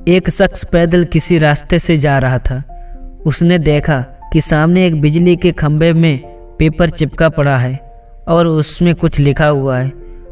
एक शख्स पैदल किसी रास्ते से जा रहा था। उसने देखा कि सामने एक बिजली के खंभे में पेपर चिपका पड़ा है और उसमें कुछ लिखा हुआ है।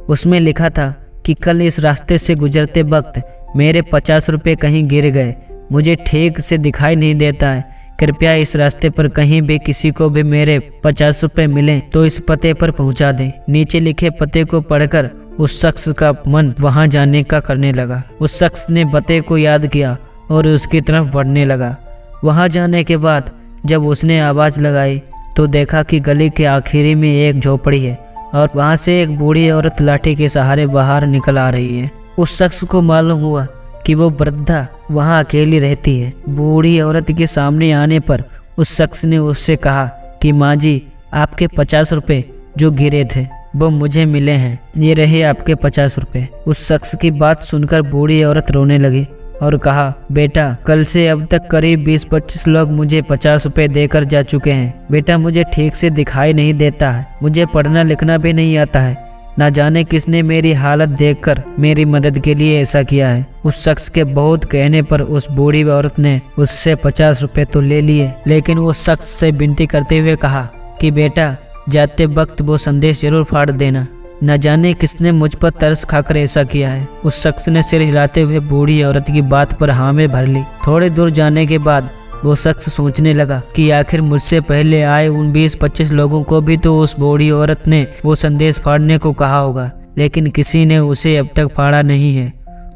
उसमें लिखा था कि कल इस रास्ते से गुजरते वक्त मेरे 50 रुपये कहीं गिर गए, मुझे ठीक से दिखाई नहीं देता है, कृपया इस रास्ते पर कहीं भी किसी को भी मेरे 50 रुपये मिलें तो इस पते पर पहुंचा दें। नीचे लिखे पते को पढ़कर उस शख्स का मन वहां जाने का करने लगा। उस शख्स ने पते को याद किया और उसकी तरफ बढ़ने लगा। वहां जाने के बाद जब उसने आवाज़ लगाई तो देखा कि गली के आखिरी में एक झोपड़ी है और वहां से एक बूढ़ी औरत लाठी के सहारे बाहर निकल आ रही है। उस शख्स को मालूम हुआ कि वो वृद्धा वहां अकेली रहती है। बूढ़ी औरत के सामने आने पर उस शख्स ने उससे कहा कि माँ जी, आपके 50 रुपये जो गिरे थे वो मुझे मिले हैं, ये रहे आपके 50 रुपये। उस शख्स की बात सुनकर बूढ़ी औरत रोने लगी और कहा, बेटा, कल से अब तक करीब 20-25 लोग मुझे 50 रुपये देकर जा चुके हैं। बेटा, मुझे ठीक से दिखाई नहीं देता है, मुझे पढ़ना लिखना भी नहीं आता है, ना जाने किसने मेरी हालत देखकर मेरी मदद के लिए ऐसा किया है। उस शख्स के बहुत कहने पर उस बूढ़ी औरत ने उससे 50 रुपये तो ले लिए, लेकिन उस शख्स से विनती करते हुए कहा कि बेटा, जाते वक्त वो संदेश जरूर फाड़ देना, न जाने किसने मुझ पर तरस खाकर ऐसा किया है। उस शख्स ने सिर हिलाते हुए बूढ़ी औरत की बात पर हाँ में भर ली। थोड़े दूर जाने के बाद वो शख्स सोचने लगा कि आखिर मुझसे पहले आए उन 20-25 लोगों को भी तो उस बूढ़ी औरत ने वो संदेश फाड़ने को कहा होगा, लेकिन किसी ने उसे अब तक फाड़ा नहीं है,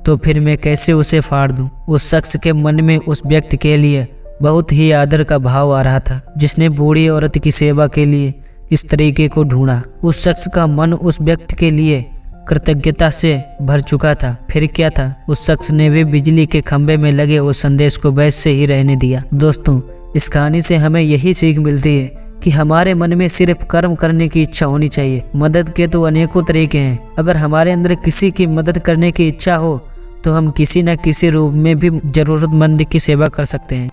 तो फिर मैं कैसे उसे फाड़ दूं। उस शख्स के मन में उस व्यक्ति के लिए बहुत ही आदर का भाव आ रहा था जिसने बूढ़ी औरत की सेवा के लिए इस तरीके को ढूंढा। उस शख्स का मन उस व्यक्ति के लिए कृतज्ञता से भर चुका था। फिर क्या था, उस शख्स ने भी बिजली के खंभे में लगे उस संदेश को वैसे ही रहने दिया। दोस्तों, इस कहानी से हमें यही सीख मिलती है कि हमारे मन में सिर्फ कर्म करने की इच्छा होनी चाहिए। मदद के तो अनेकों तरीके हैं। अगर हमारे अंदर किसी की मदद करने की इच्छा हो तो हम किसी न किसी रूप में भी जरूरतमंद की सेवा कर सकते हैं।